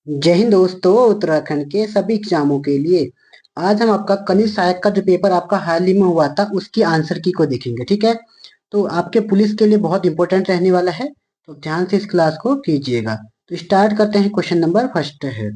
जय हिंद दोस्तों। उत्तराखंड के सभी एग्जामों के लिए आज हम आपका कनिष्ठ सहायक का जो पेपर आपका हाल ही में हुआ था उसकी आंसर की को देखेंगे। ठीक है, तो आपके पुलिस के लिए बहुत इंपॉर्टेंट रहने वाला है, तो ध्यान से इस क्लास को कीजिएगा। तो स्टार्ट करते हैं। क्वेश्चन नंबर फर्स्ट है,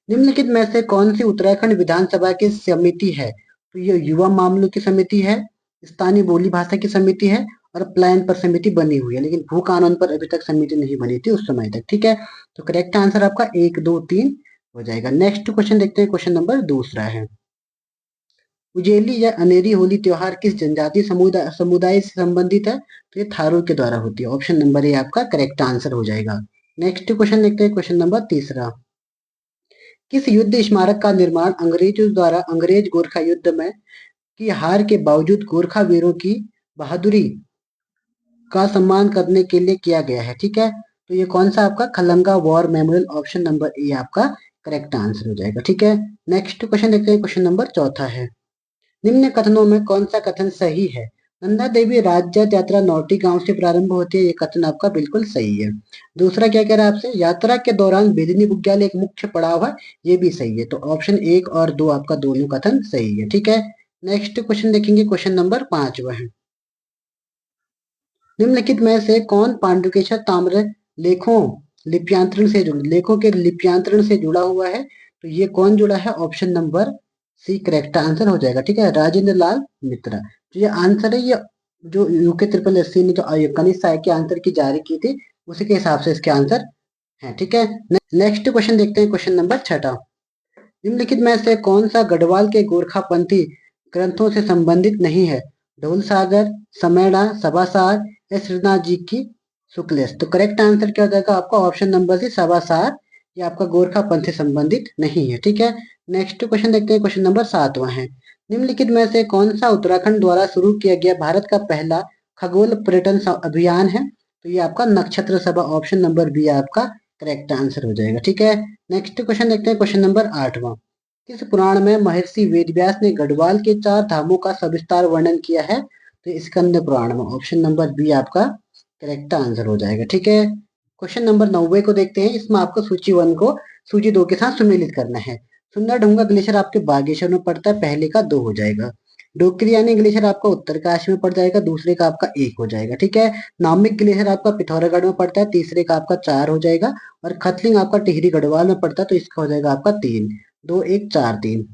निम्नलिखित में से कौन सी उत्तराखंड विधानसभा की समिति है? तो ये युवा मामलों की समिति है, स्थानीय बोली भाषा की समिति है और प्लान पर समिति बनी हुई है, लेकिन भू कानून पर अभी तक समिति नहीं बनी थी उस समय तक। ठीक है, तो करेक्ट आंसर आपका 1 2 3 हो जाएगा। नेक्स्ट क्वेश्चन देखते हैं। क्वेश्चन नंबर दूसरा है, उजेली या अनेरी होली त्योहार किस जनजातीय समुदाय समुदाय से संबंधित है? तो ये थारू के द्वारा होती है। ऑप्शन नंबर ए आपका करेक्ट आंसर हो जाएगा। नेक्स्ट क्वेश्चन देखते हैं। क्वेश्चन नंबर तीसरा, किस युद्ध स्मारक का निर्माण अंग्रेजों द्वारा अंग्रेज गोरखा युद्ध में की हार के बावजूद गोरखा वीरों की बहादुरी का सम्मान करने के लिए किया गया है? ठीक है, तो ये कौन सा आपका Khalanga war memorial, option number A आपका करेक्ट आंसर हो जाएगा। ठीक है, नेक्स्ट क्वेश्चन देखते हैं। क्वेश्चन नंबर चौथा है, निम्न कथनों में कौन सा कथन सही है? नंदा देवी राज्य यात्रा नौटी गांव से प्रारंभ होती है, ये कथन आपका बिल्कुल सही है। दूसरा क्या कह रहा है आपसे, यात्रा के दौरान बेदिनी बुग्याल एक मुख्य पड़ाव है, ये भी सही है। तो ऑप्शन 1 और 2 आपका दोनों कथन सही है। ठीक है, नेक्स्ट क्वेश्चन देखेंगे। क्वेश्चन नंबर 5 है, निम्नलिखित में से कौन पांडुकेश्वर ताम्र लेखों लेखों के लिप्यांतरण से जुड़ा हुआ है? तो ये कौन जुड़ा है? Option number C correct answer हो जाएगा। ठीक है, राजेंद्र लाल मित्रा। तो ये आंसर है, ये जो यूके ट्रिपल एस सी ने जो कनिष्ठ सहायक के आंसर की जारी की थी उसी के हिसाब से इसके आंसर है। ठीक है, नेक्स्ट क्वेश्चन देखते हैं। क्वेश्चन नंबर 6, निम्नलिखित में से कौन सा गढ़वाल के गोरखापंथी ग्रंथों से संबंधित नहीं है? ढोल सागर, समेड़ा, सभासार या श्रीनाथ जी की शुक्लेश। तो करेक्ट आंसर क्या हो जाएगा आपका? ऑप्शन नंबर सी सभासार, ये आपका गोरखापंथ से संबंधित नहीं है। ठीक है, नेक्स्ट क्वेश्चन देखते हैं। क्वेश्चन नंबर 7 है, निम्नलिखित में से कौन सा उत्तराखंड द्वारा शुरू किया गया भारत का पहला खगोल पर्यटन अभियान है? तो ये आपका नक्षत्र सभा, ऑप्शन नंबर बी आपका करेक्ट आंसर हो जाएगा। ठीक है, नेक्स्ट क्वेश्चन देखते हैं। क्वेश्चन नंबर 8वां, किस पुराण में महर्षि वेदव्यास ने गढ़वाल के 4 धामों का सविस्तार वर्णन किया है? तो स्कंद पुराण में, ऑप्शन नंबर बी आपका करेक्ट आंसर हो जाएगा। ठीक है, क्वेश्चन नंबर 9 को देखते हैं। इसमें आपको सूची 1 को सूची 2 के साथ सुमेलित करना है। सुंदर ढूंगा ग्लेशियर आपके बागेश्वर में पड़ता है, पहले का 2 हो जाएगा। डोकरियानी ग्लेशियर आपका उत्तरकाशी में पड़ जाएगा, दूसरे का आपका 1 हो जाएगा। ठीक है, नामिक ग्लेशियर आपका पिथौरागढ़ में पड़ता है, तीसरे का आपका 4 हो जाएगा। और खतलिंग आपका टिहरी गढ़वाल में पड़ता है, तो इसका हो जाएगा आपका 3। 2 1 4 3,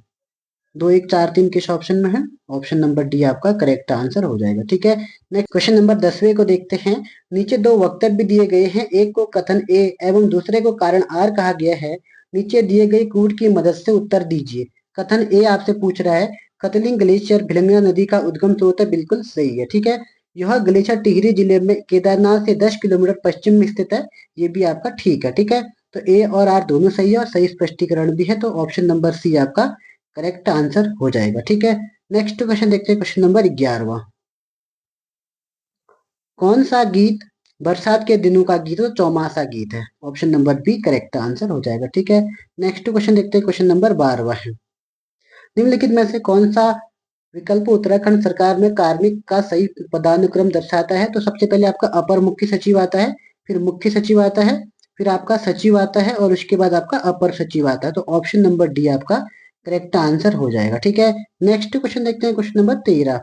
2 1 4 3 किस ऑप्शन में है? ऑप्शन नंबर डी आपका करेक्ट आंसर हो जाएगा। ठीक है, नेक्स्ट क्वेश्चन नंबर 10वें को देखते हैं। नीचे 2 वक्तव्य दिए गए हैं, एक को कथन ए एवं दूसरे को कारण आर कहा गया है। नीचे दिए गए कूट की मदद से उत्तर दीजिए। कथन ए आपसे पूछ रहा है, कतलिंग ग्लेशियर भिलंगना नदी का उद्गम स्रोत है, बिल्कुल सही है। ठीक है, यह ग्लेशियर टिहरी जिले में केदारनाथ से 10 किलोमीटर पश्चिम में स्थित है, ये भी आपका ठीक है। ठीक है, तो ए और आर दोनों सही है और सही स्पष्टीकरण भी है, तो ऑप्शन नंबर सी आपका करेक्ट आंसर हो जाएगा। ठीक है, नेक्स्ट क्वेश्चन देखते हैं। क्वेश्चन नंबर 11वां, कौन सा गीत बरसात के दिनों का गीत है? तो चौमासा गीत है, option number B correct answer हो जाएगा। ठीक है, नेक्स्ट क्वेश्चन देखते हैं। क्वेश्चन नंबर 12वां है, निम्नलिखित में से कौन सा विकल्प उत्तराखंड सरकार में कार्मिक का सही पदानुक्रम दर्शाता है? तो सबसे पहले आपका अपर मुख्य सचिव आता है, फिर मुख्य सचिव आता है, फिर आपका सचिव आता है और उसके बाद आपका अपर सचिव आता है। तो ऑप्शन नंबर डी आपका करेक्ट आंसर हो जाएगा। ठीक है, नेक्स्ट क्वेश्चन देखते हैं। क्वेश्चन नंबर 13,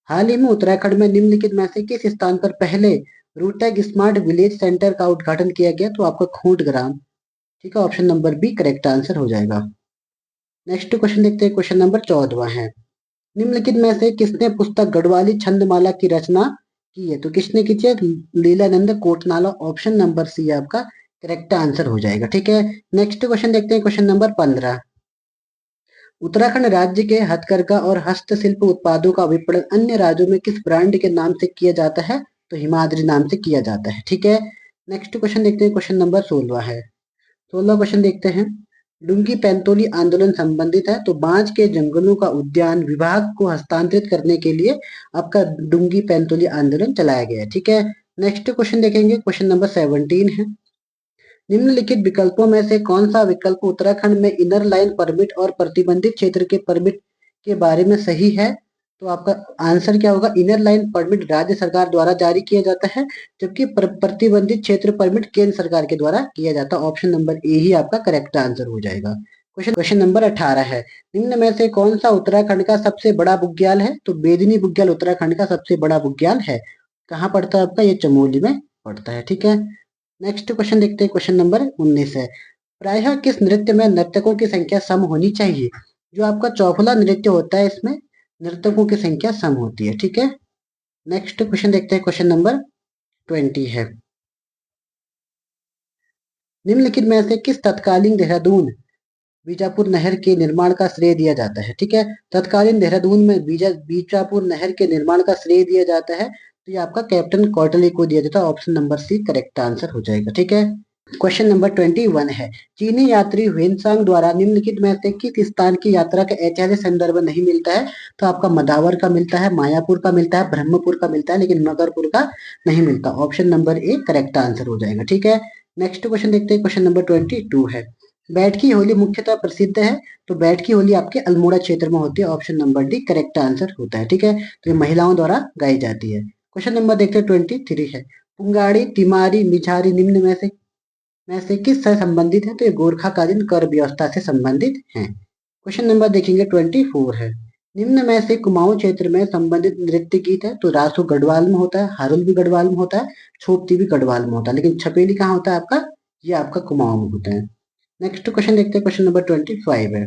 हाल ही में उत्तराखंड में निम्नलिखित में से किस स्थान पर पहले रूटेक स्मार्ट विलेज सेंटर का उद्घाटन किया गया? तो आपका खूंट ग्राम। ठीक है, option number B correct answer हो जाएगा। नेक्स्ट क्वेश्चन देखते हैं। क्वेश्चन नंबर 14वां है, निम्नलिखित में से किसने पुस्तक गढ़वाली छंदमाला की रचना की है? तो किसने की है? Leelanand Kotnala, option number C आपका करेक्ट आंसर हो जाएगा। ठीक है, नेक्स्ट क्वेश्चन देखते हैं। क्वेश्चन नंबर 15, उत्तराखंड राज्य के हथकरघा और हस्तशिल्प उत्पादों का विपणन अन्य राज्यों में किस ब्रांड के नाम से किया जाता है? तो हिमाद्री नाम से किया जाता है। ठीक है, नेक्स्ट क्वेश्चन देखते हैं। क्वेश्चन नंबर 16 है, 16 क्वेश्चन देखते हैं। डुंगी पैंतोली आंदोलन संबंधित है, तो बांज के जंगलों का उद्यान विभाग को हस्तांतरित करने के लिए आपका डुंगी पैंतोली आंदोलन चलाया गया है। ठीक है, नेक्स्ट क्वेश्चन देखेंगे। क्वेश्चन नंबर 17 है, निम्नलिखित विकल्पों में से कौन सा विकल्प उत्तराखंड में इनर लाइन परमिट और प्रतिबंधित क्षेत्र के परमिट के बारे में सही है? तो आपका आंसर क्या होगा, इनर लाइन परमिट राज्य सरकार द्वारा जारी किया जाता है, जबकि प्रतिबंधित क्षेत्र परमिट केंद्र सरकार के द्वारा किया जाता है। ऑप्शन नंबर ए ही आपका करेक्ट आंसर हो जाएगा। क्वेश्चन नंबर 18 है, निम्न में से कौन सा उत्तराखंड का सबसे बड़ा बुग्याल है? तो बेदिनी बुग्याल उत्तराखंड का सबसे बड़ा बुग्याल है। कहाँ पड़ता है आपका? ये चमोली में पड़ता है, ठीक है। नेक्स्ट क्वेश्चन देखते हैं, क्वेश्चन नंबर 19 है, प्रायः किस नृत्य में नर्तकों की संख्या सम होनी चाहिए? जो आपका चौफुला नृत्य होता है इसमें नर्तकों की संख्या सम होती है, ठीक है। नेक्स्ट क्वेश्चन देखते हैं, क्वेश्चन नंबर 20 है, निम्नलिखित में से किस तत्कालीन देहरादून बीजापुर नहर के निर्माण का श्रेय दिया जाता है? ठीक है, तत्कालीन देहरादून में बीजापुर नहर के निर्माण का श्रेय दिया जाता है, तो ये आपका कैप्टन कौटली को दिया जाता है। Option number C correct answer हो जाएगा, ठीक है। क्वेश्चन नंबर 21 है, चीनी यात्री ह्वेनसांग द्वारा निम्नलिखित में से किस स्थान की यात्रा का ऐतिहासिक संदर्भ नहीं मिलता है? तो आपका मदावर का मिलता है, मायापुर का मिलता है, ब्रह्मपुर का मिलता है, लेकिन मगरपुर का नहीं मिलता। Option number A correct answer हो जाएगा, ठीक है। नेक्स्ट क्वेश्चन देखते हैं, क्वेश्चन नंबर 22 है, बैठकी होली मुख्यतः प्रसिद्ध है, तो बैठकी होली आपके अल्मोड़ा क्षेत्र में होती है। Option number D correct answer होता है, ठीक है। तो ये महिलाओं द्वारा गाई जाती है। क्वेश्चन नंबर देखते हैं 23 है, पुंगाड़ी तिमारी मिझारी निम्न में से किस से संबंधित है? तो ये गोरखाकालीन कर व्यवस्था से संबंधित हैं। क्वेश्चन नंबर देखेंगे 24 है, निम्न में से कुमाऊं क्षेत्र में संबंधित नृत्य गीत है? तो रासू गढ़वाल में होता है, हारुल भी गढ़वाल में होता है, छोपती भी गढ़वाल में होता है, लेकिन छपेली कहाँ होता है आपका? ये आपका कुमाऊं में होता है। नेक्स्ट क्वेश्चन देखते हैं, क्वेश्चन नंबर 25 है,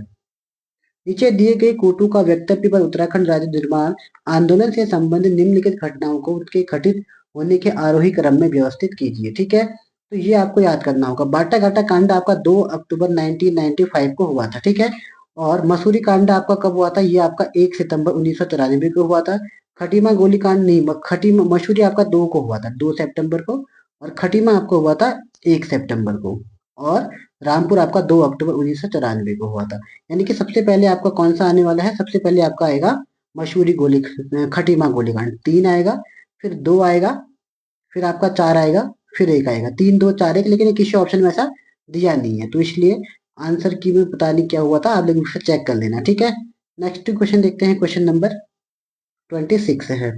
नीचे दिए गए कोटू का वक्तव्य पर उत्तराखंड राज्य निर्माण आंदोलन से संबंधित निम्नलिखित घटनाओं को उनके घटित होने के आरोही क्रम में व्यवस्थित कीजिए, ठीक है। तो ये आपको याद करना होगा। बाटा घाटा कांड आपका 2 अक्टूबर 1995 को हुआ था, ठीक है। और मसूरी कांड आपका कब हुआ था? ये आपका 1 सितंबर 1994 को हुआ था। खटीमा गोलीकांड नहीं, खटीमा मसूरी आपका 2 को हुआ था, 2 सितंबर को, और खटीमा आपको हुआ था 1 सितंबर को, और रामपुर आपका 2 अक्टूबर 1994 को हुआ था। यानी कि सबसे पहले आपका कौन सा आने वाला है? सबसे पहले आपका आएगा मसूरी गोली खटीमा गोलीकांड, 3 आएगा, फिर 2 आएगा, फिर आपका 4 आएगा, फिर 1 आएगा, 3 2 4 1, लेकिन किसी ऑप्शन में ऐसा दिया नहीं है, तो इसलिए आंसर की में पता नहीं क्या हुआ था, आप लोग उसे चेक कर लेना, ठीक है। नेक्स्ट क्वेश्चन देखते हैं, क्वेश्चन नंबर 26 है,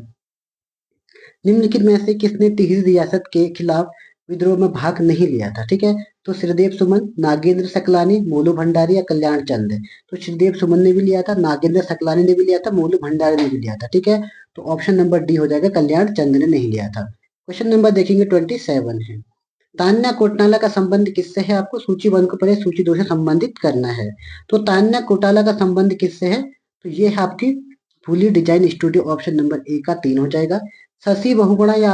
निम्नलिखित में से किसने टिहरी रियासत के खिलाफ विद्रोह में भाग नहीं लिया था? ठीक है, तो श्रीदेव सुमन, नागेंद्र सकलानी, मोलू भंडारी या कल्याण चंद है। तो श्रीदेव सुमन ने भी लिया था, नागेंद्र सकलानी ने भी लिया था, मोलू भंडारी ने भी लिया था, ठीक है। तो ऑप्शन नंबर डी हो जाएगा, कल्याण चंद ने नहीं लिया था। क्वेश्चन नंबर देखेंगे 27 है, तान्या कोटनाला का संबंध किससे है? आपको सूची 1 को पहले सूची 2 से संबंधित करना है। तो तान्या कोटाला का संबंध किससे है? तो ये है आपकी fully design studio, option number A का 3 हो जाएगा। शशि बहुगुणा या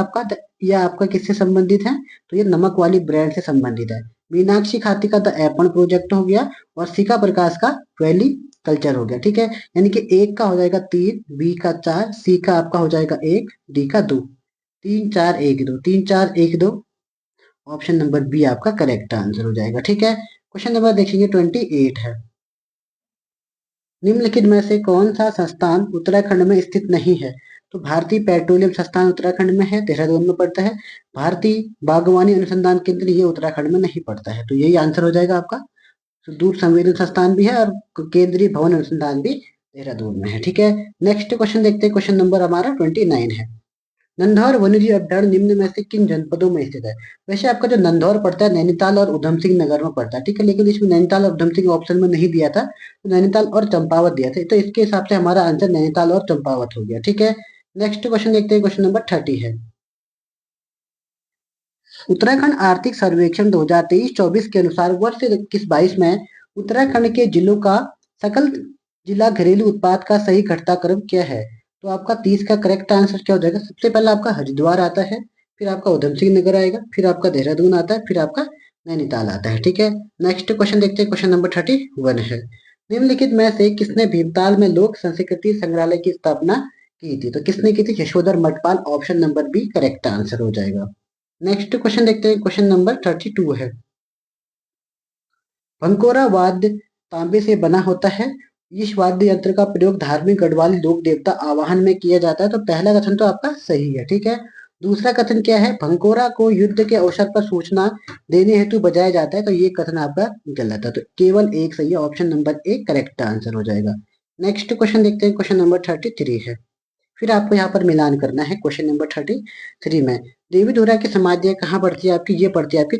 आपका किससे संबंधित है? तो ये नमक वाली ब्रांड से संबंधित है। मीनाक्षी खाती का द एपन प्रोजेक्ट हो गया, और शिखा प्रकाश का वैली कल्चर हो गया, ठीक है। यानी कि एक का हो जाएगा 3, बी का 4, सी का आपका हो जाएगा 1, डी का 2, 3 4 1 2, 3 4 1 2, ऑप्शन नंबर बी आपका करेक्ट आंसर हो जाएगा, ठीक है। क्वेश्चन नंबर देखेंगे 28 है, निम्नलिखित में से कौन सा संस्थान उत्तराखंड में स्थित नहीं है? तो भारतीय पेट्रोलियम संस्थान उत्तराखंड में है, देहरादून में पड़ता है। भारतीय बागवानी अनुसंधान केंद्र ये उत्तराखंड में नहीं पड़ता है, तो यही आंसर हो जाएगा आपका। दूर संवेदन संस्थान भी है, और केंद्रीय भवन अनुसंधान भी देहरादून में है, ठीक है। नेक्स्ट क्वेश्चन देखते हैं, क्वेश्चन नंबर हमारा 29 है, नंधौर वन्यजीव अभ्यारण्य निम्न में से किन जनपदों में स्थित है? वैसे आपका जो नंधौर पड़ता है नैनीताल और उधम सिंह नगर में पड़ता है, ठीक है, लेकिन इसमें नैनीताल और उधम सिंह ऑप्शन में नहीं दिया था, तो नैनीताल और चंपावत दिया था, तो इसके हिसाब से हमारा आंसर नैनीताल और चंपावत हो गया, ठीक है। नेक्स्ट क्वेश्चन देखते हैं, क्वेश्चन नंबर 30 है, उत्तराखंड आर्थिक सर्वेक्षण 2023-24 के अनुसार वर्ष 21-22 में उत्तराखंड के जिलों का सकल जिला घरेलू उत्पाद का सही घटता क्रम क्या है? तो आपका 30 का करेक्ट आंसर क्या हो जाएगा? सबसे पहले आपका हरिद्वार आता है, फिर आपका उधम सिंह नगर आएगा, फिर आपका देहरादून आता है, फिर आपका नैनीताल आता है, ठीक है। नेक्स्ट क्वेश्चन देखते हैं, क्वेश्चन नंबर 31 है, निम्नलिखित में से किसने भीमताल में लोक संस्कृति संग्रहालय की स्थापना की थी? तो किसने की थी? Yashodhar Mathpal, option number B correct answer हो जाएगा। नेक्स्ट क्वेश्चन देखते हैं, क्वेश्चन नंबर 32 है, भंकोरा वाद्य तांबे से बना होता है, इस वाद्य यंत्र का प्रयोग धार्मिक गढ़वाली लोक देवता आवाहन में किया जाता है। तो पहला कथन तो आपका सही है, ठीक है। दूसरा कथन क्या है? भंकोरा को युद्ध के अवसर पर सूचना देने हेतु बजाया जाता है, तो ये कथन आपका गलत है, तो केवल एक सही है, option number A correct answer हो जाएगा। नेक्स्ट क्वेश्चन देखते हैं, क्वेश्चन नंबर 33 है, फिर आपको यहाँ पर मिलान करना है क्वेश्चन नंबर 33 में। देवी धुरा की समाधि कहाँ पड़ती है आपकी, ये पड़ती है आपकी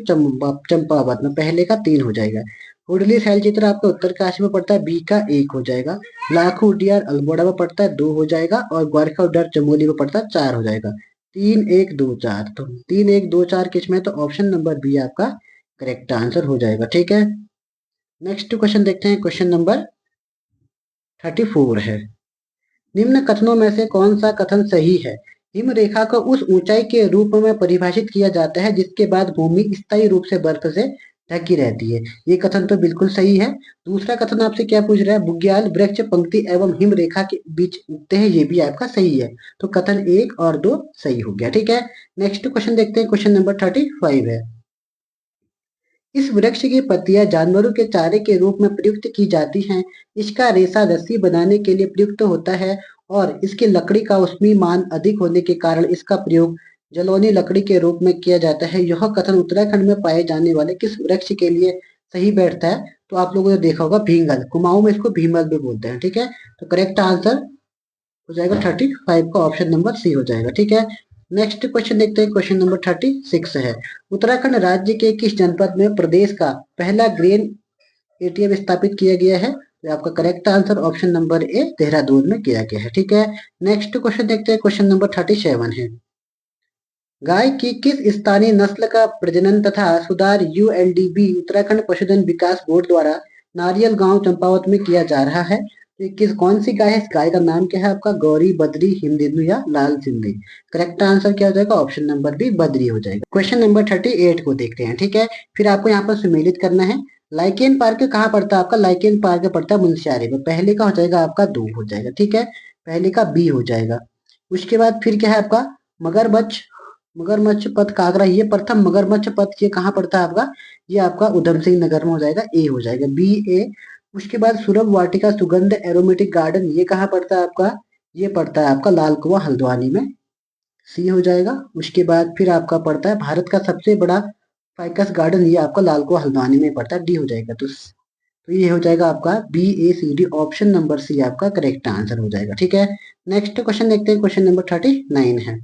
चंपावत में, पहले का 3 हो जाएगा। हुडली शैलचित्र आपका उत्तरकाशी में पड़ता है, बी का 1 हो जाएगा। लाखू उडियार अल्मोड़ा में पड़ता है, 2 हो जाएगा। और ग्वारखा उडियार चमोली में पड़ता है, 4 हो जाएगा। 3 1 2 4, तो 3 1 2 4 किसमें, तो ऑप्शन नंबर बी आपका करेक्ट आंसर हो जाएगा। ठीक है, नेक्स्ट क्वेश्चन देखते हैं, क्वेश्चन नंबर 34 है। निम्न कथनों में से कौन सा कथन सही है। हिम रेखा को उस ऊंचाई के रूप में परिभाषित किया जाता है जिसके बाद भूमि स्थायी रूप से बर्फ से ढकी रहती है। ये कथन तो बिल्कुल सही है। दूसरा कथन आपसे क्या पूछ रहा है, बुग्याल वृक्ष पंक्ति एवं हिम रेखा के बीच उगते हैं, ये भी आपका सही है। तो कथन 1 और 2 सही हो गया। ठीक है, नेक्स्ट क्वेश्चन देखते हैं, क्वेश्चन नंबर 35 है। इस वृक्ष की पत्तियां जानवरों के चारे के रूप में प्रयुक्त की जाती हैं। इसका रेशा रस्सी बनाने के लिए प्रयुक्त होता है और इसकी लकड़ी का ऊष्मीय मान अधिक होने के कारण इसका प्रयोग जलौनी लकड़ी के रूप में किया जाता है। यह कथन उत्तराखंड में पाए जाने वाले किस वृक्ष के लिए सही बैठता है, तो आप लोगों ने देखा होगा भींगल, कुमाऊं में इसको भीमल भी बोलते हैं। ठीक है, तो करेक्ट आंसर हो जाएगा 35 का ऑप्शन नंबर सी हो जाएगा। ठीक है, नेक्स्ट क्वेश्चन देखते हैं, क्वेश्चन नंबर 36 है। उत्तराखंड राज्य के किस जनपद में प्रदेश का पहला ग्रेन एटीएम स्थापित किया गया है, तो आपका correct answer option number A Dehradun में किया गया है। ठीक है, नेक्स्ट क्वेश्चन देखते हैं, क्वेश्चन नंबर 37 है। गाय की किस स्थानीय नस्ल का प्रजनन तथा सुधार यूएलडीबी उत्तराखंड पशुधन विकास बोर्ड द्वारा नारियल गांव चंपावत में किया जा रहा है। तो किस कौन सी गाय है, इस गाय का नाम क्या है आपका, गौरी, बद्री, हिमदिंदु या लाल सिंधी। करेक्ट आंसर क्या हो जाएगा, ऑप्शन नंबर बी बद्री हो जाएगा। क्वेश्चन नंबर 38 को देखते हैं। ठीक है, फिर आपको यहाँ पर सुमेलित करना है। लाइकेन पार्क कहाँ पड़ता है आपका, लाइकेन पार्क पड़ता है मुंशियारी में, पहले का हो जाएगा आपका 2 हो जाएगा। ठीक है, पहले का बी हो जाएगा। उसके बाद फिर क्या है आपका मगरमच्छ मगरमच्छ पथ कागरा, ये प्रथम मगरमच्छ पथ ये कहाँ पड़ता है आपका, ये आपका उधम सिंह नगर में हो जाएगा, ए हो जाएगा, बी ए। उसके बाद सुरभ वाटिका सुगंध एरोमेटिक गार्डन, ये कहाँ पड़ता है आपका, ये पड़ता है आपका लाल कुआं हल्द्वानी में, सी हो जाएगा। उसके बाद फिर आपका पड़ता है भारत का सबसे बड़ा फाइकस गार्डन, ये आपका लाल कुआं हल्द्वानी में पड़ता है, डी हो जाएगा। तो ये हो जाएगा आपका B A C D, option number C आपका करेक्ट आंसर हो जाएगा। ठीक है, नेक्स्ट क्वेश्चन देखते हैं, क्वेश्चन नंबर 39 है।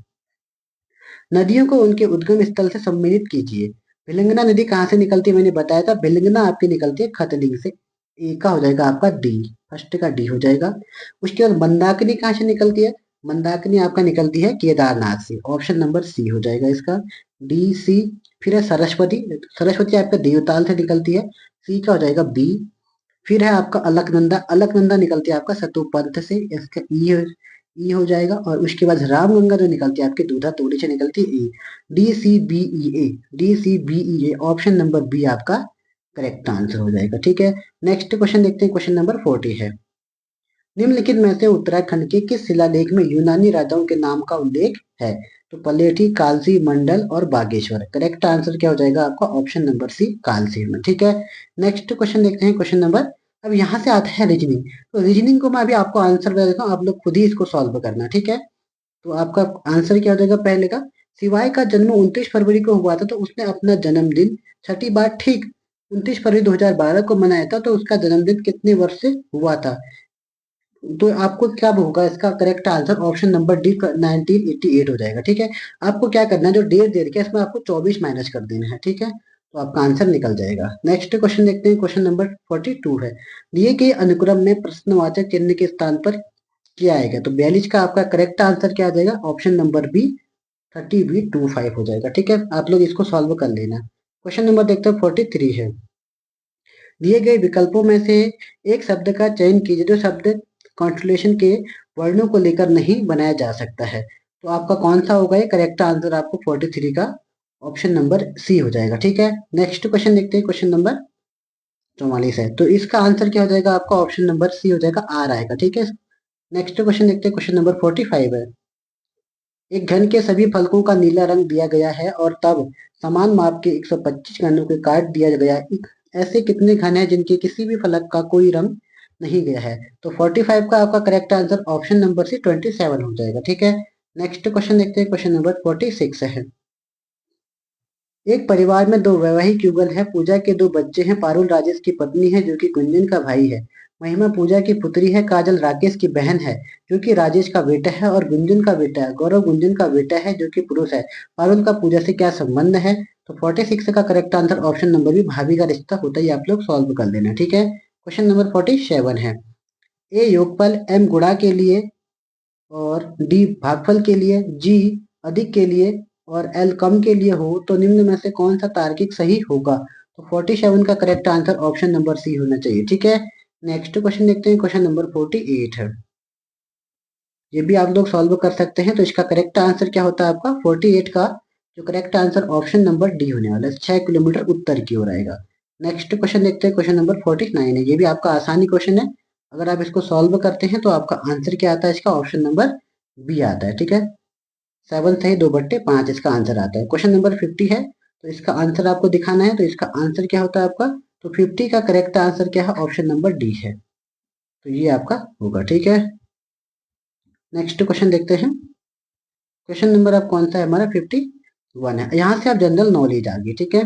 नदियों को उनके उद्गम स्थल से सम्मिलित कीजिए। भिलंगना नदी कहाँ से निकलती है, मैंने बताया था, भिलंगना आपकी निकलती है खतलिंग से, ए का हो जाएगा आपका डी, फर्स्ट का डी हो जाएगा। उसके बाद मंदाकिनी कहाँ से निकलती है, मंदाकिनी आपका निकलती है केदारनाथ से, ऑप्शन नंबर सी हो जाएगा इसका, डी सी। फिर है सरस्वती, सरस्वती आपका देवताल से निकलती है, सी का हो जाएगा बी। फिर है आपका अलकनंदा, अलकनंदा निकलती है आपका सतुपंथ से, इसका ई हो जाएगा। और उसके बाद रामगंगा जो निकलती है आपके दूधा तोड़ी से निकलती है, ई, डी सी बी ई ए, डी सी बी ई ए, ऑप्शन नंबर बी आपका करेक्ट आंसर हो जाएगा। ठीक है, नेक्स्ट क्वेश्चन देखते हैं, क्वेश्चन नंबर 40 है। निम्नलिखित में से उत्तराखंड के किस शिलालेख में यूनानी राजाओं के नाम का उल्लेख है, तो पलेठी, कालसी, मंडल और बागेश्वर। करेक्ट आंसर क्या हो जाएगा आपका, ऑप्शन नंबर सी कालसी में। ठीक है, नेक्स्ट क्वेश्चन देखते हैं, क्वेश्चन नंबर, अब यहाँ से आता है रीजनिंग। तो रीजनिंग को मैं अभी आपको आंसर बता देता हूँ, आप लोग खुद ही इसको सॉल्व करना। ठीक है, तो आपका आंसर क्या हो जाएगा, पहले का, शिवाय का जन्म 29 फरवरी को हुआ था, तो उसने अपना जन्मदिन छठी बार ठीक 29 फरवरी 2012 को मनाया था, तो उसका जन्मदिन कितने वर्ष से हुआ था, तो आपको क्या होगा इसका correct answer, option number D 1988 हो जाएगा। ठीक है, आपको क्या करना है, जो डेट दे रखी है इसमें आपको 24 माइनस कर देना है। ठीक है, तो आपका आंसर निकल जाएगा। नेक्स्ट क्वेश्चन देखते हैं, क्वेश्चन नंबर 42 है। दिए गए अनुक्रम में प्रश्नवाचक चिन्ह के स्थान पर क्या आएगा, तो 42 का आपका करेक्ट आंसर क्या आ जाएगा, ऑप्शन नंबर बी 30B25 हो जाएगा। ठीक है, आप लोग इसको सॉल्व कर लेना। क्वेश्चन नंबर देखते हैं 43 है। दिए गए विकल्पों में से एक शब्द का चयन कीजिए जो शब्द कॉन्स्टलेशन के वर्णों को लेकर नहीं बनाया जा सकता है, तो आपका कौन सा होगा, ये करेक्ट आंसर आपको 43 का ऑप्शन नंबर सी हो जाएगा। ठीक है, नेक्स्ट क्वेश्चन देखते हैं, क्वेश्चन नंबर 44 है, तो इसका आंसर क्या हो जाएगा आपका, ऑप्शन नंबर सी हो जाएगा, आर आएगा। ठीक है, नेक्स्ट क्वेश्चन देखते हैं, क्वेश्चन नंबर 45 है। एक घन के सभी फलकों का नीला रंग दिया गया है और तब समान माप के 125 घनों को काट दिया गया, ऐसे कितने घन हैं जिनके किसी भी फलक का कोई रंग नहीं गया है, तो 45 का आपका correct answer option number C 27 हो जाएगा। ठीक है, नेक्स्ट क्वेश्चन देखते हैं, क्वेश्चन नंबर 46 है। एक परिवार में 2 वैवाहिक युगल है, पूजा के 2 बच्चे हैं, पारुल राजेश की पत्नी है जो कि गुंजन का भाई है। महिमा पूजा की पुत्री है, काजल राकेश की बहन है जो कि राजेश का बेटा है, और गुंजन का बेटा है, गौरव गुंजन का बेटा है जो कि पुरुष है। पारुल का पूजा से क्या संबंध है? तो 46 का correct answer option number B, भाभी का रिश्ता होता है। आप लोग सॉल्व कर लेना, ठीक है। क्वेश्चन नंबर 47 है, ए योगफल एम गुणा के लिए और डी भागफल के लिए, जी अधिक के लिए और एल कम के लिए हो तो निम्न में से कौन सा तार्किक सही होगा? तो 47 का correct answer option number C होना चाहिए, ठीक है। नेक्स्ट क्वेश्चन देखते हैं, क्वेश्चन नंबर 48 है। ये भी आप लोग सॉल्व कर सकते हैं। तो इसका करेक्ट आंसर क्या होता है आपका? 48 का जो correct answer option number D होने वाला है, 6 किलोमीटर उत्तर की ओर आएगा। नेक्स्ट क्वेश्चन देखते हैं, क्वेश्चन नंबर 49 है। ये भी आपका आसानी क्वेश्चन है, अगर आप इसको सॉल्व करते हैं तो आपका आंसर क्या आता है? इसका ऑप्शन नंबर बी आता है, ठीक है। 7 सही 2/5 इसका आंसर आता है। क्वेश्चन नंबर 50 है, तो इसका आंसर आपको दिखाना है। तो इसका आंसर क्या होता है आपका? तो 50 का करेक्ट आंसर क्या है? ऑप्शन नंबर डी है, तो ये आपका होगा, ठीक है। नेक्स्ट क्वेश्चन देखते हैं, क्वेश्चन नंबर आप कौन सा है हमारा? 51 है। यहाँ से आप जनरल नॉलेज आ गई, ठीक है।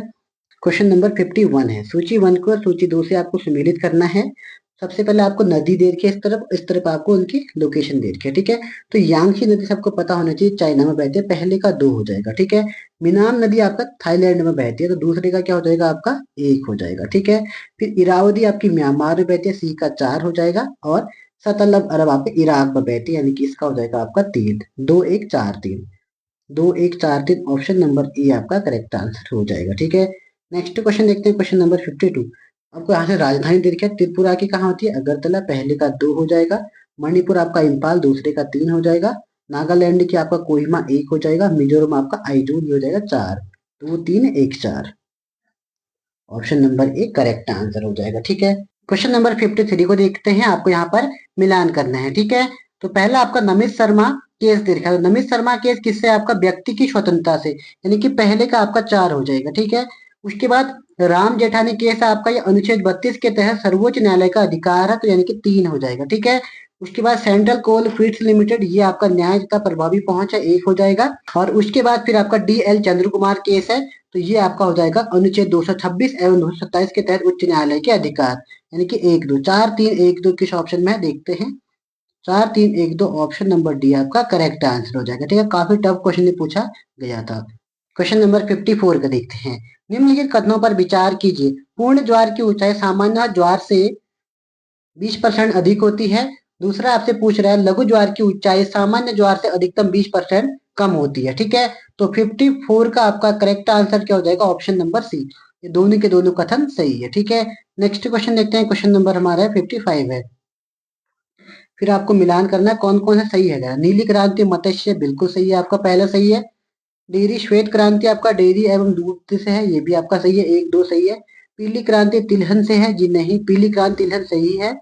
क्वेश्चन नंबर 51 है, सूची 1 को सूची 2 से आपको सम्मिलित करना है। सबसे पहले आपको नदी दे रखी है इस तरफ आपको उनकी लोकेशन दे रखी है, ठीक है। तो यांगशी नदी सबको पता होना चाहिए, चाइना में बहती है, पहले का 2 हो जाएगा, ठीक है। मिनाम नदी आपका थाईलैंड में बहती है, तो दूसरे का क्या हो जाएगा? आपका 1 हो जाएगा, ठीक है। फिर इरावदी आपकी म्यांमार में बहती है, सी का 4 हो जाएगा। और सतलज अरब आपके इराक में बहती है, यानी कि इसका हो जाएगा आपका 3, 2 1 4 3, 2 1 4 3 ऑप्शन नंबर ए आपका करेक्ट आंसर हो जाएगा, ठीक है। नेक्स्ट क्वेश्चन देखते हैं, क्वेश्चन नंबर 52। आपको यहाँ से राजधानी दे रखी है, त्रिपुरा की कहाँ होती है? अगरतला, पहले का 2 हो जाएगा। मणिपुर आपका इम्फाल, दूसरे का 3 हो जाएगा। नागालैंड की आपका कोहिमा 1 हो जाएगा। मिजोरम आपका आइजोल हो जाएगा 4, 2 3 1 4, option number A correct answer हो जाएगा, ठीक है। क्वेश्चन नंबर 53 को देखते हैं, आपको यहाँ पर मिलान करना है, ठीक है। तो पहला आपका नमित शर्मा केस दे रखा है, तो नमित शर्मा केस किससे? आपका व्यक्ति की स्वतंत्रता से, यानी कि पहले का आपका 4 हो जाएगा, ठीक है। उसके बाद राम जेठानी केस आपका ये अनुच्छेद 32 के तहत सर्वोच्च न्यायालय का अधिकार है, तो यानी कि 3 हो जाएगा, ठीक है। उसके बाद सेंट्रल कोल फीड्स लिमिटेड, ये आपका न्याय का प्रभावी पहुंच है, 1 हो जाएगा। और उसके बाद फिर आपका DL चंद्र कुमार केस है, तो ये आपका हो जाएगा अनुच्छेद 226 एवं 227 के तहत उच्च न्यायालय के अधिकार, यानी कि 1 2 4 3 1 2 किस ऑप्शन में है देखते हैं। 4 3 1 2 ऑप्शन नंबर डी आपका करेक्ट आंसर हो जाएगा, ठीक है। काफी टफ क्वेश्चन पूछा गया था। क्वेश्चन नंबर 54 का देखते हैं, निम्नलिखित कथनों पर विचार कीजिए। पूर्ण ज्वार की ऊंचाई सामान्य ज्वार से 20% अधिक होती है। दूसरा आपसे पूछ रहा है लघु ज्वार की ऊंचाई सामान्य ज्वार से अधिकतम 20% कम होती है, ठीक है। तो 54 का आपका करेक्ट आंसर क्या हो जाएगा? ऑप्शन नंबर सी, ये दोनों के दोनों कथन सही है, ठीक है। नेक्स्ट क्वेश्चन देखते हैं, क्वेश्चन नंबर हमारा 55 है। फिर आपको मिलान करना है कौन कौन सा सही है। नीली क्रांति मत्स्य बिल्कुल सही है, आपका पहला सही है। डेयरी श्वेत क्रांति आपका डेयरी एवं दूध से है, ये भी आपका सही है, 1 2 सही है। पीली क्रांति तिलहन से है, जी नहीं, पीली क्रांति तिलहन सही है।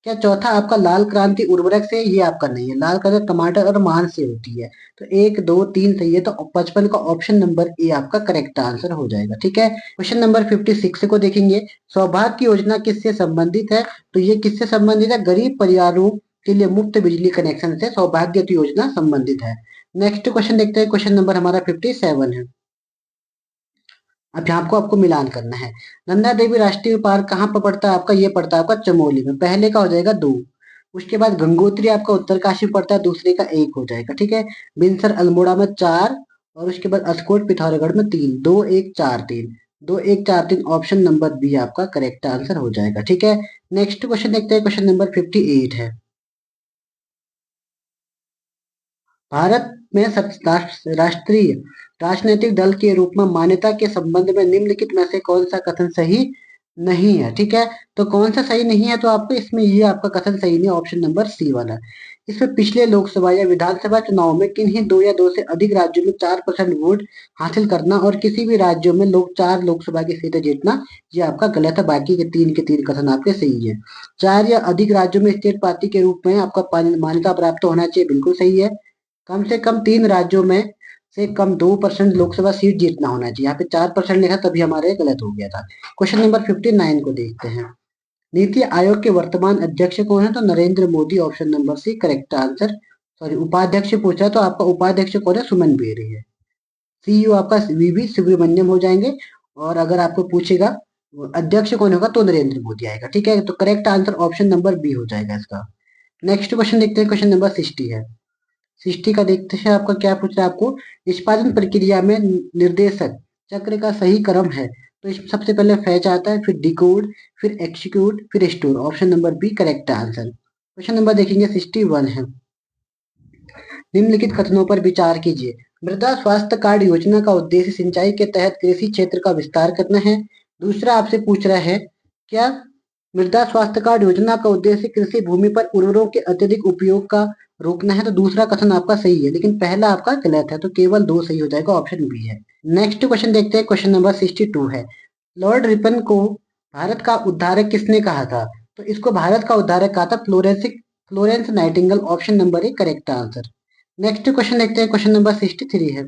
क्या चौथा आपका लाल क्रांति उर्वरक से? ये आपका नहीं है, लाल क्रांति टमाटर और मान से होती है। तो 1 2 3 सही है, तो 55 का ऑप्शन नंबर ए आपका करेक्ट आंसर हो जाएगा, ठीक है। क्वेश्चन नंबर 56 को देखेंगे, सौभाग्य योजना किससे संबंधित है? तो ये किससे संबंधित है? गरीब परिवारों के लिए मुफ्त बिजली कनेक्शन से सौभाग्य योजना संबंधित है। नेक्स्ट क्वेश्चन देखते हैं, क्वेश्चन नंबर हमारा 57 है। अब यहाँ को आपको मिलान करना है। नंदा देवी राष्ट्रीय पार्क कहाँ पर पड़ता है? आपका ये पड़ता है आपका चमोली में, पहले का हो जाएगा 2। उसके बाद गंगोत्री आपका उत्तरकाशी में पड़ता है, दूसरे का 1 हो जाएगा, ठीक है। बिनसर अल्मोड़ा में 4, और उसके बाद अस्कोट पिथौरागढ़ में 3, 2 1 4 3, 2 1 4 3 ऑप्शन नंबर बी आपका करेक्ट आंसर हो जाएगा, ठीक है। नेक्स्ट क्वेश्चन देखते हैं, क्वेश्चन नंबर 58 है। भारत में राष्ट्रीय राजनीतिक दल के रूप में मान्यता के संबंध में निम्नलिखित में से कौन सा कथन सही नहीं है? ठीक है, तो कौन सा सही नहीं है? तो आपको इसमें ये आपका कथन सही नहीं, ऑप्शन नंबर सी वाला। इसमें पिछले लोकसभा या विधानसभा चुनाव में किन्हीं 2 या 2 से अधिक राज्यों में 4% वोट हासिल करना और किसी भी राज्यों में 4 लोकसभा की सीटें जीतना, ये आपका गलत है। बाकी के 3 कथन आपके सही है। 4 या अधिक राज्यों में स्टेट पार्टी के रूप में आपका मान्यता प्राप्त होना चाहिए, बिल्कुल सही है। कम से कम 3 राज्यों में से कम 2% लोकसभा सीट जीतना होना चाहिए। यहाँ पे 4% लिखा, तभी हमारे गलत हो गया था। क्वेश्चन नंबर 59 को देखते हैं। नीति आयोग के वर्तमान अध्यक्ष कौन है? तो Narendra Modi, option number C correct answer. Sorry, उपाध्यक्ष पूछा, तो आपका उपाध्यक्ष कौन है? सुमन बेरी है। सीईओ आपका वीवी सुब्रमण्यम हो जाएंगे। और अगर आपको पूछेगा अध्यक्ष कौन होगा? तो नरेंद्र मोदी आएगा। ठीक है, तो correct answer option number B हो जाएगा इसका। नेक्स्ट क्वेश्चन देखते हैं, क्वेश्चन नंबर 60 है। 60 का देखते हैं आपका क्या पूछ रहा है आपको। निष्पादन प्रक्रिया में निर्देशक चक्र का सही क्रम है, तो इसमें सबसे पहले फैच आता है, फिर डिकोड, फिर एक्सिक्यूट, फिर store. Option number B correct answer. Question number देखेंगे 61 है। निम्नलिखित कथनों पर विचार कीजिए। मृदा स्वास्थ्य कार्ड योजना का उद्देश्य सिंचाई के तहत कृषि क्षेत्र का विस्तार करना है। दूसरा आपसे पूछ रहा है, क्या मृदा स्वास्थ्य कार्ड योजना का उद्देश्य कृषि भूमि पर उर्वरकों के अत्यधिक उपयोग का रोकना है? तो दूसरा कथन आपका सही है, लेकिन पहला आपका गलत है, तो केवल दो सही हो जाएगा, ऑप्शन बी है। नेक्स्ट क्वेश्चन देखते हैं, क्वेश्चन नंबर 62 है। लॉर्ड रिपन को भारत का उद्धारक किसने कहा था? तो इसको भारत का उद्धारक कहा था Florence Nightingale. Option number A correct answer. Next question देखते हैं, क्वेश्चन नंबर 63 है।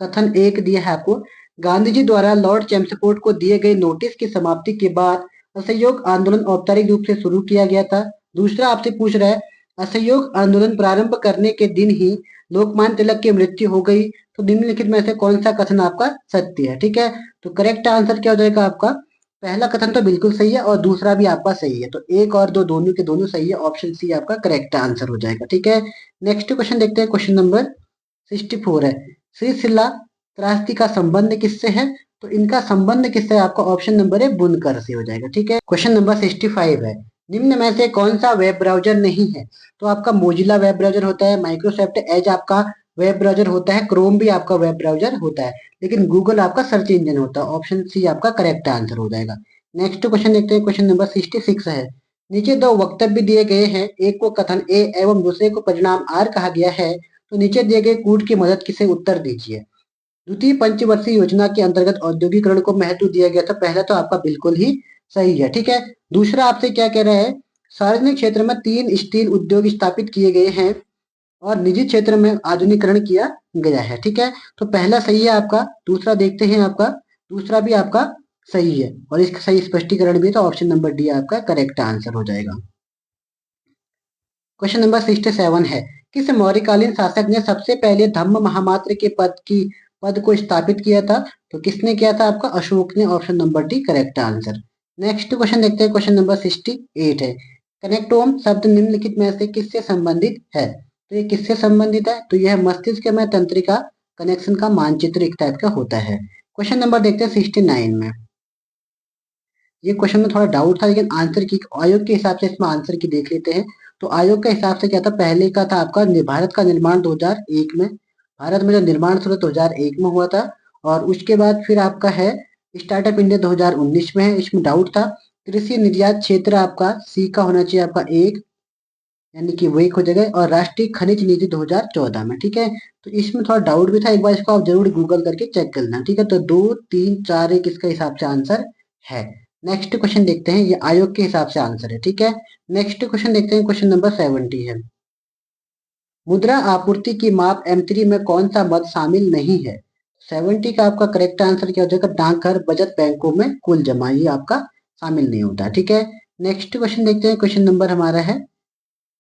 कथन एक दिया है आपको, गांधी जी द्वारा लॉर्ड चैम्सफोर्ड को दिए गए नोटिस की समाप्ति के बाद असहयोग आंदोलन औपचारिक रूप से शुरू किया गया था। दूसरा आपसे पूछ रहा है, असहयोग आंदोलन प्रारंभ करने के दिन ही लोकमान्य तिलक की मृत्यु हो गई, तो निम्नलिखित में से कौन सा कथन आपका सत्य है? ठीक है, तो करेक्ट आंसर क्या हो जाएगा आपका? पहला कथन तो बिल्कुल सही है और दूसरा भी आपका सही है, तो एक और दो दोनों के दोनों सही है। ऑप्शन सी आपका करेक्ट आंसर हो जाएगा। ठीक है, नेक्स्ट क्वेश्चन देखते हैं, क्वेश्चन नंबर 64 है। श्री शिला त्रासदी का संबंध किससे है? तो इनका संबंध किससे है? आपका ऑप्शन नंबर है बुनकर से हो जाएगा। ठीक है, क्वेश्चन नंबर 65 है। निम्न में से कौन सा वेब ब्राउजर नहीं है? तो आपका मोजिला वेब ब्राउजर होता है, माइक्रोसॉफ्ट एज आपका वेब ब्राउजर होता है, क्रोम भी आपका वेब ब्राउजर होता है, लेकिन गूगल आपका सर्च इंजन होता है। ऑप्शन सी आपका करेक्ट आंसर हो जाएगा। नेक्स्ट क्वेश्चन देखते हैं, क्वेश्चन नंबर 66 है। नीचे दो वक्तव्य दिए गए हैं, एक को कथन ए एवं दूसरे को परिणाम आर कहा गया है, तो नीचे दिए गए कूट की मदद से उत्तर दीजिए। द्वितीय पंचवर्षीय योजना के अंतर्गत औद्योगिकरण को महत्व दिया गया था। पहला तो आपका बिल्कुल ही सही है। ठीक है, दूसरा आपसे क्या कह रहा है, सार्वजनिक क्षेत्र में 3 स्टील उद्योग स्थापित किए गए हैं और निजी क्षेत्र में आधुनिकीकरण किया गया है। ठीक है, तो पहला सही है आपका। दूसरा देखते हैं आपका, दूसरा भी आपका सही है और इसका सही स्पष्टीकरण भी है, तो ऑप्शन नंबर डी आपका करेक्ट आंसर हो जाएगा। क्वेश्चन नंबर 67 है। किस मौर्यकालीन शासक ने सबसे पहले धम्म महामात्र के पद को स्थापित किया था? तो किसने किया था? आपका अशोक ने। Option number D correct answer. Next question देखते हैं, क्वेश्चन नंबर 68 है। कनेक्टोम शब्द निम्नलिखित में से किससे संबंधित है? तो ये किससे संबंधित है? तो यह मस्तिष्क में तंत्रिका कनेक्शन का मानचित्र एक टाइप का होता है। क्वेश्चन नंबर देखते हैं 69 में। ये क्वेश्चन में थोड़ा डाउट था, लेकिन आंसर की आयोग के हिसाब से इसमें आंसर की देख लेते हैं। तो आयोग के हिसाब से क्या था, पहले का था आपका भारत का निर्माण 2001 में, भारत में जो निर्माण शुरू 2001 में हुआ था, और उसके बाद फिर आपका है स्टार्टअप इंडिया 2019 में है। इसमें डाउट था। कृषि निर्यात क्षेत्र आपका सी का होना चाहिए आपका एक, यानी कि वो एक हो जाएगा, और राष्ट्रीय खनिज नीति 2014 में। ठीक है, तो इसमें थोड़ा डाउट भी था, एक बार इसको आप जरूर गूगल करके चेक कर लेना। ठीक है, तो 2 3 4 1 इसका हिसाब से आंसर है। नेक्स्ट क्वेश्चन देखते हैं, ये आयोग के हिसाब से आंसर है। ठीक है, नेक्स्ट क्वेश्चन देखते हैं, क्वेश्चन नंबर 70 है। मुद्रा आपूर्ति की माप M3 में कौन सा मद शामिल नहीं है? 70 का आपका करेक्ट आंसर क्या हो जाएगा? डाकघर बचत बैंकों में कुल जमा, ये आपका शामिल नहीं होता। ठीक है, नेक्स्ट क्वेश्चन देखते हैं, क्वेश्चन नंबर हमारा है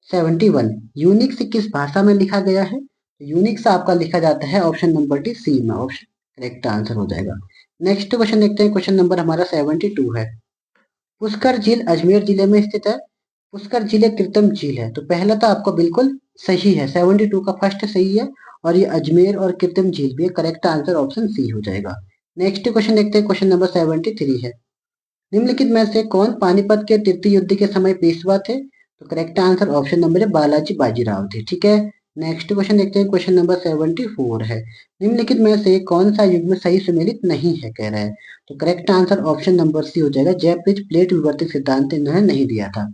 71। यूनिक्स किस भाषा में लिखा गया है? यूनिक्स आपका लिखा जाता है ऑप्शन नंबर डी सी में। ऑप्शन करेक्ट आंसर हो जाएगा। नेक्स्ट क्वेश्चन देखते हैं, क्वेश्चन नंबर हमारा 72 है। पुष्कर झील अजमेर जिले में स्थित है। पुष्कर झील एक कृत्रिम झील है, तो पहला तो आपको बिल्कुल सही है, 72 का फर्स्ट सही है, और ये अजमेर और कृत्रिम झील भी है। करेक्ट आंसर ऑप्शन सी हो जाएगा। नेक्स्ट क्वेश्चन देखते हैं, क्वेश्चन नंबर 73 है। निम्नलिखित में से कौन पानीपत के तृतीय युद्ध के समय पेशवा थे? तो करेक्ट आंसर ऑप्शन नंबर है बालाजी बाजीराव थे। ठीक है, नेक्स्ट क्वेश्चन देखते हैं, क्वेश्चन नंबर 74 है। निम्नलिखित में से कौन सा युग्म सही सुमेलित नहीं है कह रहा है? तो correct answer option number C हो जाएगा, जैपनीज प्लेट विवर्तक सिद्धांत इन्होंने नहीं दिया था।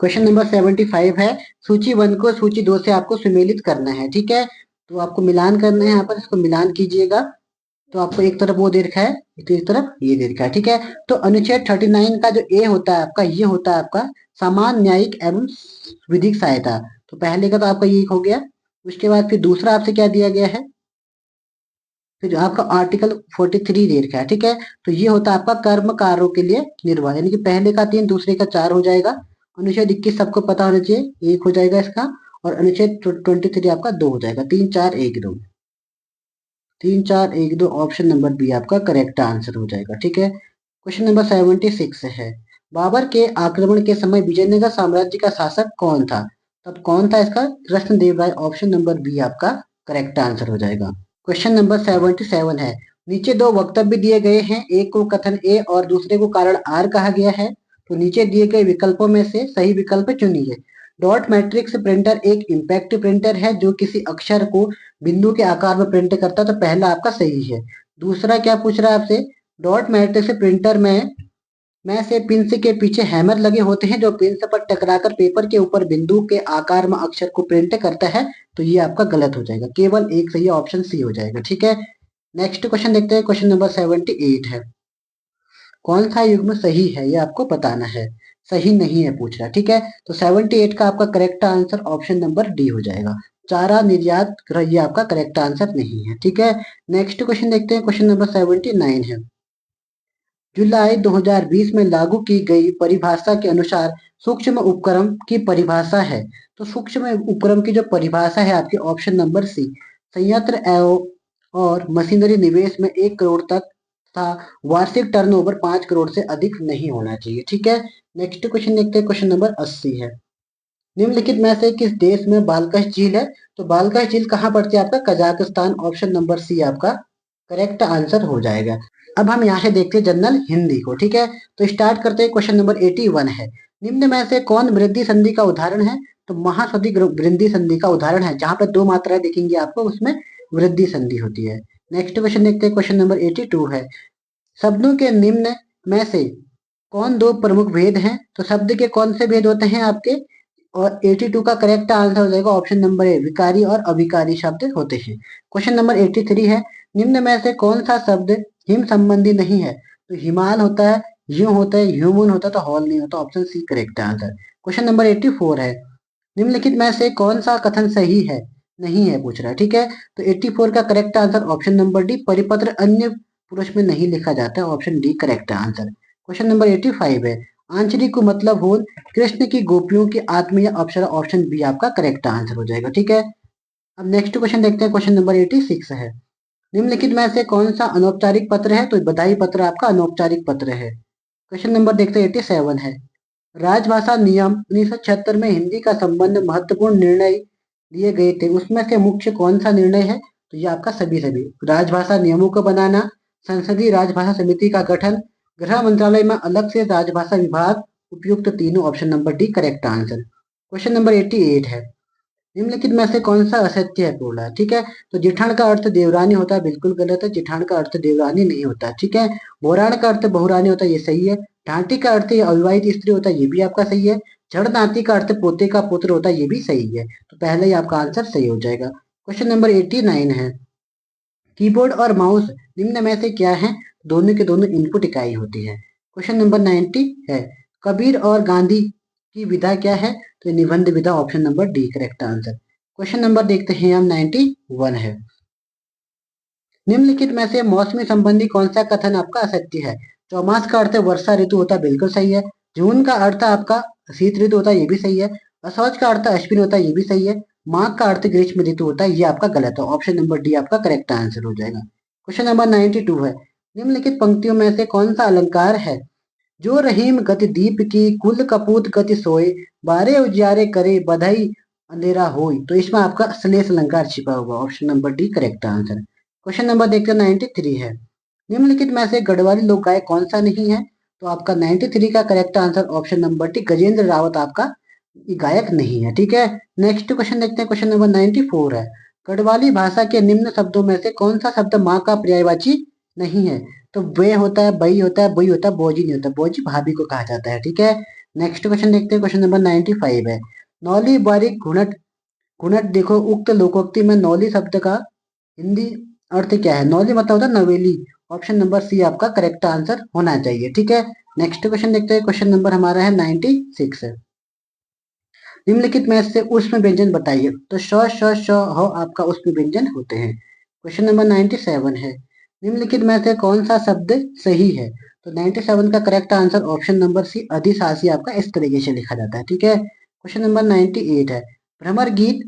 क्वेश्चन नंबर 75 है। सूची 1 को सूची 2 से आपको सुमेलित करना है। ठीक है, तो आपको मिलान करना है, यहाँ पर इसको मिलान कीजिएगा। तो आपको एक तरफ वो दे रखा है, तो एक तरफ ये दे रखा है। ठीक है, तो अनुच्छेद 39 का जो ए होता है आपका, ये होता है आपका समान न्यायिक एवं विधिक सहायता। तो पहले का तो आपका ये हो गया। उसके बाद फिर दूसरा आपसे क्या दिया गया है, फिर जो आपका आर्टिकल 43 दे रखा है। ठीक है, तो ये होता है आपका कर्मकारों के लिए निर्वाह, यानी कि पहले का 3 दूसरे का 4 हो जाएगा। अनुच्छेद 21 सबको पता होना चाहिए, 1 हो जाएगा इसका, और अनुच्छेद 23 आपका 2 हो जाएगा। 3 4 1 2, 3 4 1 2 ऑप्शन नंबर बी आपका करेक्ट आंसर हो जाएगा। ठीक है, क्वेश्चन नंबर 76 है, बाबर के आक्रमण के समय विजयनगर साम्राज्य का शासक कौन था? तब कौन था इसका? कृष्णदेव राय। ऑप्शन नंबर बी आपका करेक्ट आंसर हो जाएगा। क्वेश्चन नंबर 77 है, नीचे दो वक्तव्य दिए गए हैं, एक को कथन ए और दूसरे को कारण आर कहा गया है, तो नीचे दिए गए विकल्पों में से सही विकल्प चुनिए। डॉट मैट्रिक्स प्रिंटर एक इम्पैक्ट प्रिंटर है जो किसी अक्षर को बिंदु के आकार में प्रिंट करता है, तो पहला आपका सही है। दूसरा क्या पूछ रहा है आपसे, डॉट मैट्रिक्स प्रिंटर में से पिंस के पीछे हैमर लगे होते हैं जो पिंस पर टकराकर पेपर के ऊपर बिंदु के आकार में अक्षर को प्रिंट करता है, तो ये आपका गलत हो जाएगा। केवल एक सही ऑप्शन सी हो जाएगा। ठीक है, नेक्स्ट क्वेश्चन देखते हैं। क्वेश्चन नंबर 78 है, कौन सा युग्म सही है ये आपको बताना है, सही नहीं है पूछ रहा है। ठीक है, तो 78 का आपका correct answer option number D हो जाएगा। चारा निर्यात गृह ये आपका करेक्ट आंसर नहीं है। ठीक है, नेक्स्ट क्वेश्चन देखते हैं। क्वेश्चन नंबर 79 है, जुलाई 2020 में लागू की गई परिभाषा के अनुसार सूक्ष्म उपक्रम की परिभाषा है, तो सूक्ष्म उपक्रम की जो परिभाषा है आपकी ऑप्शन नंबर सी, संयंत्र एवं और मशीनरी निवेश में 1 करोड़ तक था, वार्षिक टर्नओवर 5 करोड़ से अधिक नहीं होना चाहिए। ठीक है, नेक्स्ट क्वेश्चन देखते हैं। क्वेश्चन नंबर 80 है, निम्नलिखित में से किस देश में बालकश झील है? तो बालकश झील कहाँ पड़ती है आपका? कजाकिस्तान। ऑप्शन नंबर सी आपका करेक्ट आंसर हो जाएगा। अब हम यहाँ से देखते हैं जनरल हिंदी को। ठीक है, तो स्टार्ट करते हैं। क्वेश्चन नंबर 81 है, निम्न में से कौन वृद्धि संधि का उदाहरण है? तो महासुधि वृद्धि संधि का उदाहरण है, जहां पर 2 मात्राएं दिखेंगी आपको, उसमें वृद्धि संधि होती है। नेक्स्ट क्वेश्चन देखते हैं। क्वेश्चन नंबर 82 है, शब्दों के निम्न में से कौन 2 प्रमुख भेद हैं? तो शब्द के कौन से भेद होते हैं आपके? और 82 का करेक्ट आंसर हो जाएगा ऑप्शन नंबर ए, विकारी और अविकारी शब्द होते हैं। क्वेश्चन नंबर 83 है, निम्न में से कौन सा शब्द हिम संबंधी नहीं है? तो हिमाल होता है, यूं होता है, ह्यूमन होता है, तो हॉल नहीं होता। Option C correct answer. Question number 84 है, निम्नलिखित में से कौन सा कथन सही है, नहीं है पूछ रहा है। ठीक है, तो 84 का correct answer option number D, परिपत्र अन्य पुरुष में नहीं लिखा जाता है। Option D correct answer. Question number 85 है, आंचलिक को मतलब हो कृष्ण की गोपियों की आत्मीय अप्सरा। ऑप्शन बी आपका करेक्ट आंसर हो जाएगा। ठीक है, अब नेक्स्ट क्वेश्चन देखते हैं। क्वेश्चन नंबर 86 है, निम्नलिखित में से कौन सा अनौपचारिक पत्र है? तो बधाई पत्र आपका अनौपचारिक पत्र है। क्वेश्चन नंबर देखते हैं 87 है, राजभाषा नियम 1976 में हिंदी का संबंध महत्वपूर्ण निर्णय लिए गए थे, उसमें से मुख्य कौन सा निर्णय है? तो ये आपका सभी सभी राजभाषा नियमों को बनाना, संसदीय राजभाषा समिति का गठन, गृह मंत्रालय में अलग से राजभाषा विभाग, उपयुक्त तीनों। Option number D correct answer. Question number 88 है, निम्नलिखित में से कौन सा असत्य है बोला है? ठीक है, तो जिठान का अर्थ देवरानी होता है, बिल्कुल गलत है। जिठान का अर्थ देवरानी नहीं होता। ठीक है, बोरान का अर्थ बहुरानी होता है, ये सही है। ढांटी का अर्थ अविवाहित स्त्री होता है, ये भी आपका सही है। जड़दांती का अर्थ पोते का पुत्र होता है, ये भी सही है। तो पहले ही आपका आंसर सही हो जाएगा। क्वेश्चन नंबर 89 है, कीबोर्ड और माउस निम्न में से क्या है? दोनों के दोनों इनपुट इकाई होती है। क्वेश्चन नंबर 90 है, कबीर और गांधी की विधा क्या है? तो निबंध विधा। Option number D correct answer. Question number देखते हैं हम 91 है, निम्नलिखित में से मौसमी संबंधी कौन सा कथन आपका असत्य है? चौमास का अर्थ वर्षा ऋतु होता है, बिल्कुल सही है। जून का अर्थ आपका शीत ऋतु होता है, ये भी सही है। असौज का अर्थ अश्विन होता है, ये भी सही है। माघ का अर्थ ग्रीष्म ऋतु होता है, ये आपका गलत है। ऑप्शन नंबर डी आपका करेक्ट आंसर हो जाएगा। क्वेश्चन नंबर 92 है, निम्नलिखित पंक्तियों में से कौन सा अलंकार है? जो रहीम गति दीप की, कुल कपूत गति सोए, बारे उजियारे करे, बधाई अंधेरा होई। तो इसमें आपका श्लेष अलंकार छिपा होगा। Option number D correct answer. Question number देखते हैं 93 है, निम्नलिखित में से गढ़वाली लोक गायक कौन सा नहीं है? तो आपका 93 का correct answer option number D, Gajendra Rawat आपका गायक नहीं है। ठीक है, नेक्स्ट क्वेश्चन देखते हैं। क्वेश्चन नंबर 94 है, गढ़वाली भाषा के निम्न शब्दों में से कौन सा शब्द माँ का पर्यायवाची नहीं है? तो वे होता है, बई होता है, बुई होता है, बोजी नहीं होता। बोजी भाभी को कहा जाता है। ठीक है, नेक्स्ट क्वेश्चन देखते हैं। क्वेश्चन नंबर 95 है, नौली बारीक घुनट घुनट देखो, उक्त लोकोक्ति में नौली शब्द का हिंदी अर्थ क्या है? नौली मतलब होता है नवेली। ऑप्शन नंबर सी आपका करेक्ट आंसर होना चाहिए। ठीक है, नेक्स्ट क्वेश्चन देखते हैं। क्वेश्चन नंबर हमारा है 96 है, निम्नलिखित में से उष्म व्यंजन बताइए। तो श हो आपका उष्म व्यंजन होते हैं। क्वेश्चन नंबर 97 है, निम्नलिखित में से कौन सा शब्द सही है? तो 97 का correct answer option number C, अधिशासी आपका इस तरीके से लिखा जाता है। ठीक है, क्वेश्चन नंबर 98 है, भ्रमर गीत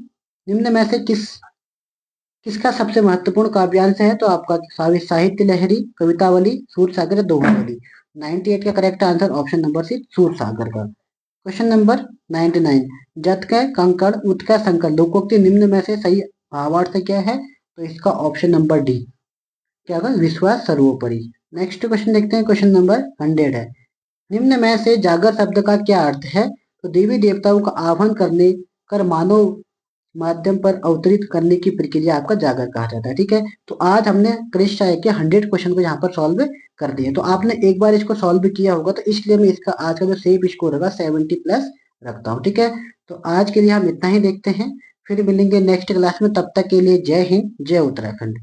निम्न में से किसका सबसे महत्वपूर्ण काव्यांश है? तो आपका साहित्य लहरी, कवितावली, सूरसागर, दोहावली। 98 का correct answer option number C Sur Sagar का। क्वेश्चन नंबर 99, जतकय कंकड़ उत्कय संकर लोकोक्ति निम्न में से सही भावार्थ क्या है? तो इसका ऑप्शन नंबर डी क्या होगा? विश्वास सर्वोपरि। नेक्स्ट क्वेश्चन देखते हैं, क्वेश्चन नंबर 100 है, निम्न में से जागर शब्द का क्या अर्थ है? तो देवी देवताओं का आह्वान करने कर मानव माध्यम पर अवतरित करने की प्रक्रिया आपका जागर कहा जाता है। ठीक है, तो आज हमने क्रिश चाय के 100 क्वेश्चन को यहाँ पर सॉल्व कर दिए। तो आपने एक बार इसको सॉल्व किया होगा, तो इसलिए मैं इसका आज का जो सेफ स्कोर होगा 70 प्लस रखता हूँ। ठीक है, तो आज के लिए हम इतना ही देखते हैं, फिर मिलेंगे नेक्स्ट क्लास में। तब तक के लिए जय हिंद, जय उत्तराखंड।